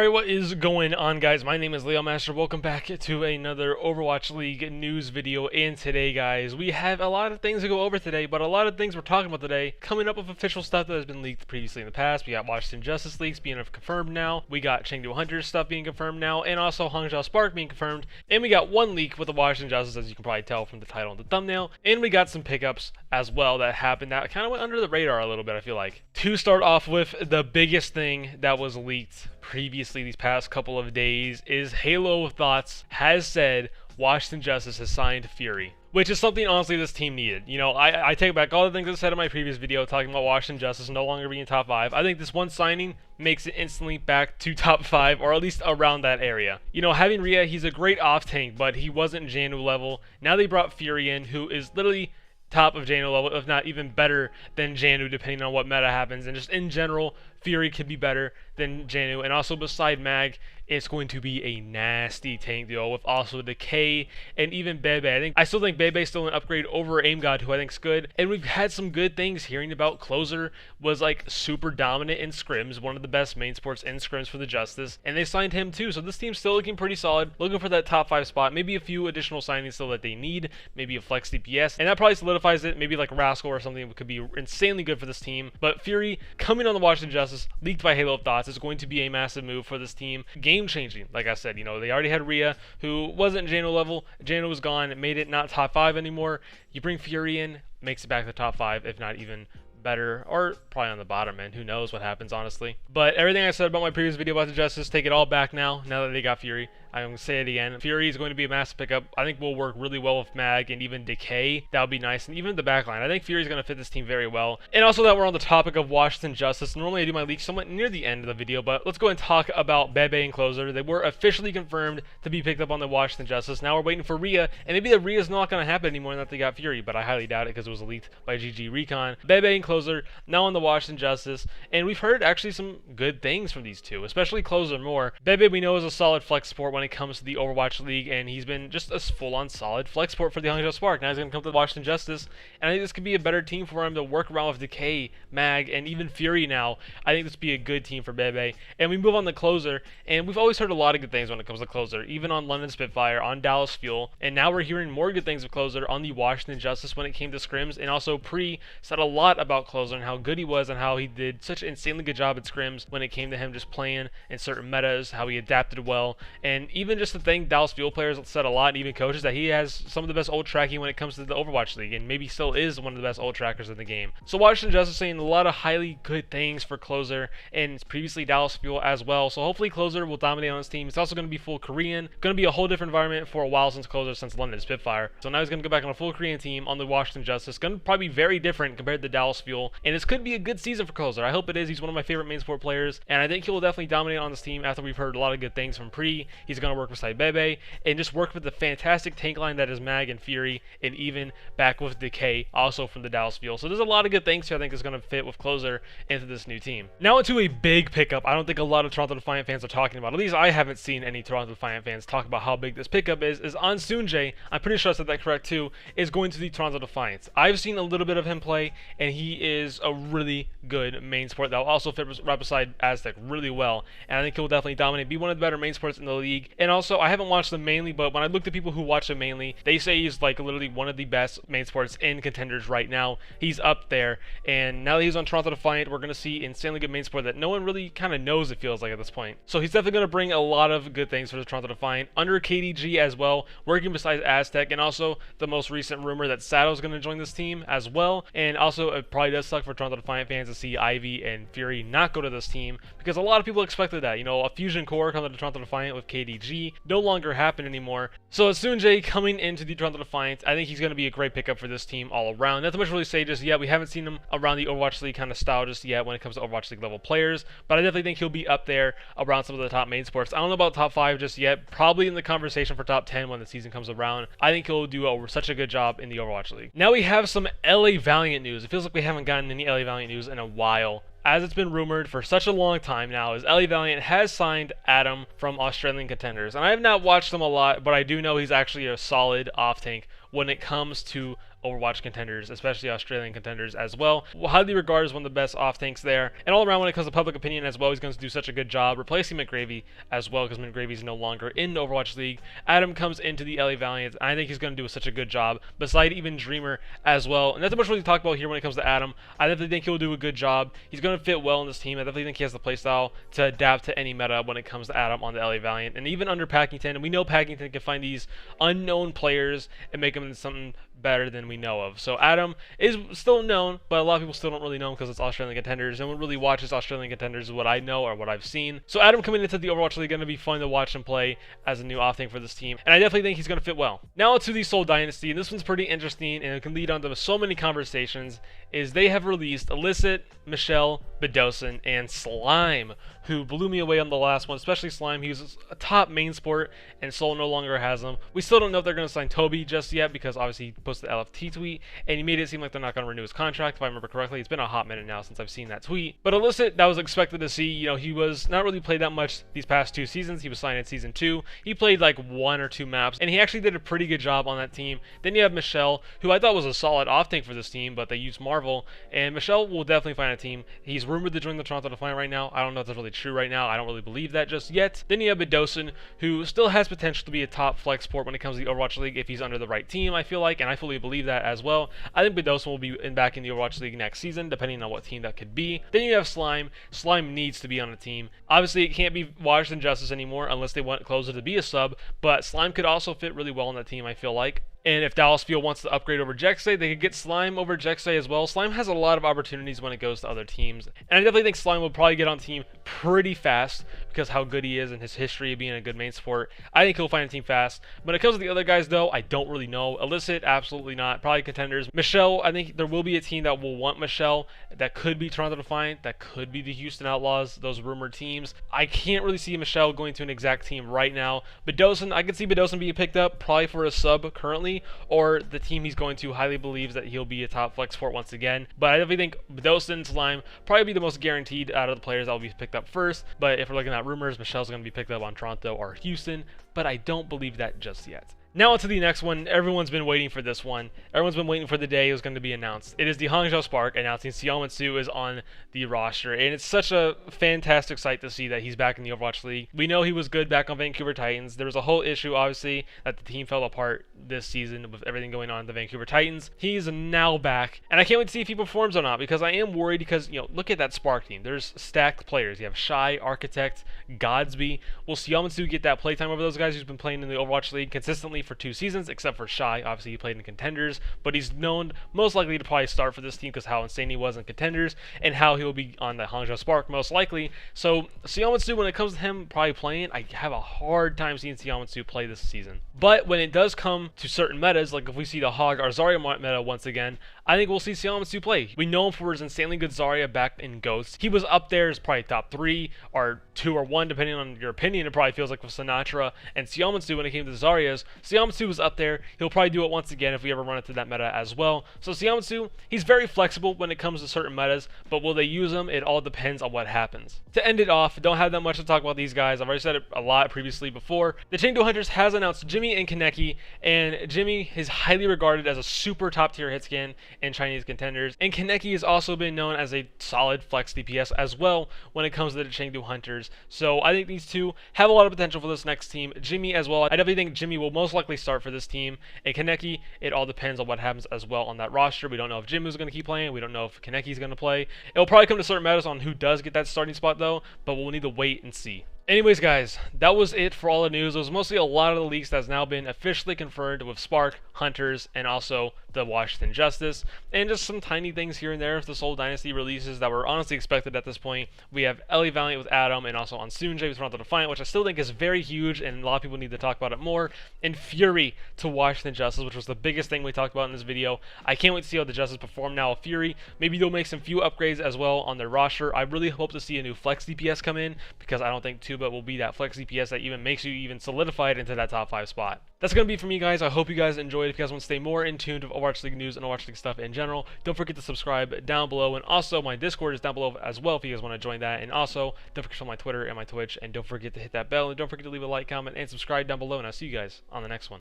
Alright, what is going on, guys? My name is Leo Master. Welcome back to another Overwatch League news video. And today, guys, we have a lot of things to go over today, but a lot of things we're talking about today coming up with official stuff that has been leaked previously in the past. We got Washington Justice leaks being confirmed now. We got Chengdu Hunters stuff being confirmed now, and also Hangzhou Spark being confirmed. And we got one leak with the Washington Justice, as you can probably tell from the title and the thumbnail. And we got some pickups as well that happened that kind of went under the radar a little bit, I feel like. To start off with, the biggest thing that was leaked previously these past couple of days is Halo Thoughts has said Washington Justice has signed Fury, which is something honestly this team needed. You know, I take back all the things I said in my previous video talking about Washington Justice no longer being top 5. I think this one signing makes it instantly back to top 5, or at least around that area. You know, having Rhea, he's a great off tank, but he wasn't Janu level. Now they brought Fury in, who is literally top of Janu level, if not even better than Janu, depending on what meta happens. And just in general, Fury could be better than Janu. And also beside Mag, it's going to be a nasty tank duo with also Decay and even Bebe. I still think Bebe is still an upgrade over Aim God, who I think is good. And we've had some good things hearing about Closer was like super dominant in scrims, one of the best main sports in scrims for the Justice. And they signed him too. So this team's still looking pretty solid, looking for that top 5 spot. Maybe a few additional signings still that they need, maybe a flex DPS. And that probably solidifies it. Maybe like Rascal or something could be insanely good for this team. But Fury coming on the Washington Justice, leaked by Halo of Thoughts, is going to be a massive move for this team. Game changing, like I said. You know, they already had Rhea, who wasn't Jano level. Jano was gone. It made it not top 5 anymore. You bring Fury in, makes it back to top 5, if not even better, or probably on the bottom end. Who knows what happens, honestly. But everything I said about my previous video about the Justice, take it all back now that they got Fury. I'm going to say it again. Fury is going to be a massive pickup. I think will work really well with Mag and even Decay. That would be nice. And even the backline. I think Fury is going to fit this team very well. And also that we're on the topic of Washington Justice. Normally I do my leaks somewhat near the end of the video, but let's go and talk about Bebe and Closer. They were officially confirmed to be picked up on the Washington Justice. Now we're waiting for Rhea, and maybe the Rhea is not going to happen anymore now that they got Fury, but I highly doubt it because it was leaked by GG Recon. Bebe and Closer now on the Washington Justice, and we've heard actually some good things from these two, especially Closer more. Bebe we know is a solid flex support when it comes to the Overwatch League, and he's been just a full-on solid flex support for the Hangzhou Spark. Now he's going to come to the Washington Justice, and I think this could be a better team for him to work around with Decay, Mag, and even Fury now. I think this would be a good team for Bebe. And we move on to Closer, and we've always heard a lot of good things when it comes to Closer, even on London Spitfire, on Dallas Fuel, and now we're hearing more good things of Closer on the Washington Justice when it came to scrims, and also Pre said a lot about Closer and how good he was and how he did such an insanely good job at scrims when it came to him just playing in certain metas, how he adapted well, and even just the thing Dallas Fuel players said a lot, and even coaches, that he has some of the best ult tracking when it comes to the Overwatch League, and maybe still is one of the best ult trackers in the game. So Washington Justice saying a lot of highly good things for Closer, and previously Dallas Fuel as well. So hopefully Closer will dominate on this team. It's also going to be full Korean, going to be a whole different environment for a while since London Spitfire. So now he's going to go back on a full Korean team on the Washington Justice. Going to probably be very different compared to Dallas Fuel, and this could be a good season for Closer. I hope it is. He's one of my favorite main sport players, and I think he will definitely dominate on this team after we've heard a lot of good things from Pre. He's going to work beside Bebe and just work with the fantastic tank line that is Mag and Fury, and even back with Decay, also from the Dallas Fuel. So there's a lot of good things here I think is going to fit with Closer into this new team. Now into a big pickup. I don't think a lot of Toronto Defiant fans are talking about. At least I haven't seen any Toronto Defiant fans talk about how big this pickup is Ansoonjae, I'm pretty sure I said that correct too, is going to the Toronto Defiance. I've seen a little bit of him play, and he is a really good main sport that will also fit right beside Aztec really well, and I think he'll definitely dominate, be one of the better main sports in the league. And also, I haven't watched them mainly, but when I looked at people who watch him mainly, they say he's like literally one of the best main sports in contenders right now. He's up there, and now that he's on Toronto Defiant, we're going to see insanely good main sport that no one really kind of knows, it feels like, at this point. So he's definitely going to bring a lot of good things for the Toronto Defiant under KDG as well, working besides Aztec, and also the most recent rumor that Sato's going to join this team as well. And also it probably does suck for Toronto Defiant fans to see Ivy and Fury not go to this team, because a lot of people expected that. You know, a fusion core coming to Toronto Defiant with KDG no longer happen anymore. So Soonjay coming into the Toronto Defiant, I think he's going to be a great pickup for this team all around. Nothing much to really say just yet. We haven't seen him around the Overwatch League kind of style just yet when it comes to Overwatch League level players, but I definitely think he'll be up there around some of the top main sports. I don't know about top 5 just yet, probably in the conversation for top 10 when the season comes around. I think he'll do such a good job in the Overwatch League. Now we have some LA Valiant news. It feels like we haven't gotten any LA Valiant news in a while, as it's been rumored for such a long time now, is LA Valiant has signed Adam from Australian Contenders. And I have not watched him a lot, but I do know he's actually a solid off-tank when it comes to Overwatch contenders, especially Australian contenders as well. Highly regarded as one of the best off tanks there. And all around when it comes to public opinion as well, he's going to do such a good job replacing McGravy as well, because McGravy is no longer in the Overwatch League. Adam comes into the LA Valiant. I think he's going to do such a good job, beside even Dreamer as well. And that's much really to talk about here when it comes to Adam. I definitely think he'll do a good job. He's going to fit well in this team. I definitely think he has the playstyle to adapt to any meta when it comes to Adam on the LA Valiant. And even under Packington, and we know Packington can find these unknown players and make them into something better than we know of. So Adam is still known, but a lot of people still don't really know him because it's Australian contenders. No one really watches Australian contenders is what I know or what I've seen. So Adam coming into the Overwatch League going to be fun to watch him play as a new off tank for this team, and I definitely think he's going to fit well. Now to the Seoul Dynasty, and this one's pretty interesting and it can lead on to so many conversations, is they have released Illicit, Michelle, Bjergsen, and Slime, who blew me away on the last one, especially Slime. He was a top main sport, and Seoul no longer has him. We still don't know if they're going to sign Toby just yet, because obviously he posted the LFT tweet, and he made it seem like they're not going to renew his contract, if I remember correctly. It's been a hot minute now since I've seen that tweet. But Illicit, that was expected to see. You know, he was not really played that much these past 2 seasons. He was signed in Season 2. He played like 1 or 2 maps, and he actually did a pretty good job on that team. Then you have Michelle, who I thought was a solid off tank for this team, but they used Marvel, and Michelle will definitely find a team. He's rumored to join the Toronto Defiant right now. I don't know if that's really true right now. I don't really believe that just yet. Then you have Bjergsen, who still has potential to be a top flex port when it comes to the Overwatch League if he's under the right team, I feel like, and I fully believe that as well. I think Bjergsen will be back in the Overwatch League next season, depending on what team that could be. Then you have Slime. Slime needs to be on a team. Obviously, it can't be Washington Justice anymore unless they want Closer to be a sub, but Slime could also fit really well on that team, I feel like. And if Dallas Fuel wants to upgrade over Jexay, they could get Slime over Jexay as well. Slime has a lot of opportunities when it goes to other teams. And I definitely think Slime will probably get on team pretty fast because how good he is and his history of being a good main support. I think he'll find a team fast. When it comes to the other guys, though, I don't really know. Illicit, absolutely not. Probably contenders. Michelle, I think there will be a team that will want Michelle. That could be Toronto Defiant. That could be the Houston Outlaws, those rumored teams. I can't really see Michelle going to an exact team right now. Bjergsen, I could see Bjergsen being picked up probably for a sub currently, or the team he's going to highly believes that he'll be a top flex port once again. But I definitely think Bjergsen and Slime probably be the most guaranteed out of the players that will be picked up first. But if we're looking at rumors, Michelle's going to be picked up on Toronto or Houston, but I don't believe that just yet. Now on to the next one. Everyone's been waiting for this one. Everyone's been waiting for the day it was going to be announced. It is the Hangzhou Spark announcing Seoul is on the roster, and it's such a fantastic sight to see that he's back in the Overwatch League. We know he was good back on Vancouver Titans. There was a whole issue, obviously, that the team fell apart this season with everything going on at the Vancouver Titans. He's now back, and I can't wait to see if he performs or not, because I am worried because, you know, look at that Spark team. There's stacked players. You have Shy, Architect, Godsby. Will Seoul get that playtime over those guys who's been playing in the Overwatch League consistently for 2 seasons, except for Shy. Obviously, he played in Contenders, but he's known most likely to probably start for this team because how insane he was in Contenders and how he'll be on the Hangzhou Spark most likely. So Seoul, when it comes to him probably playing, I have a hard time seeing Seoul play this season. But when it does come to certain metas, like if we see the Hog or Zarya meta once again, I think we'll see Seoul play. We know him for his insanely good Zarya back in Ghosts. He was up there as probably top 3 or 2 or 1, depending on your opinion. It probably feels like with Sinatra and Seoul when it came to Zarya's. Seoul was up there. He'll probably do it once again if we ever run into that meta as well. So Seoul, he's very flexible when it comes to certain metas, but will they use him? It all depends on what happens. To end it off, don't have that much to talk about these guys. I've already said it a lot previously before. The Chengdu Hunters has announced Jimmy and Kaneki, and Jimmy is highly regarded as a super top tier hit scan in Chinese contenders, and Kaneki has also been known as a solid flex DPS as well when it comes to the Chengdu Hunters. So I think these two have a lot of potential for this next team. Jimmy as well. I definitely think Jimmy will most likely start for this team, and Kaneki, it all depends on what happens as well on that roster. We don't know if Jimmy's going to keep playing. We don't know if Kaneki's going to play. It'll probably come to certain metas on who does get that starting spot though, but we'll need to wait and see. Anyways, guys, that was it for all the news. It was mostly a lot of the leaks that's now been officially confirmed with Spark, Hunters, and also the Washington Justice, and just some tiny things here and there with the Seoul Dynasty releases that were honestly expected at this point. We have LA Valiant with Adam, and also Ansoonjae with Toronto Defiant, which I still think is very huge, and a lot of people need to talk about it more. And Fury to Washington Justice, which was the biggest thing we talked about in this video. I can't wait to see how the Justice perform now with Fury. Maybe they'll make some few upgrades as well on their roster. I really hope to see a new flex DPS come in, because I don't think Tuba will be that flex DPS that even makes you even solidified into that top 5 spot. That's going to be it for me, guys. I hope you guys enjoyed. If you guys want to stay more in tune with Overwatch League news and Overwatch League stuff in general, don't forget to subscribe down below. And also, my Discord is down below as well if you guys want to join that. And also, don't forget to follow my Twitter and my Twitch. And don't forget to hit that bell. And don't forget to leave a like, comment, and subscribe down below. And I'll see you guys on the next one.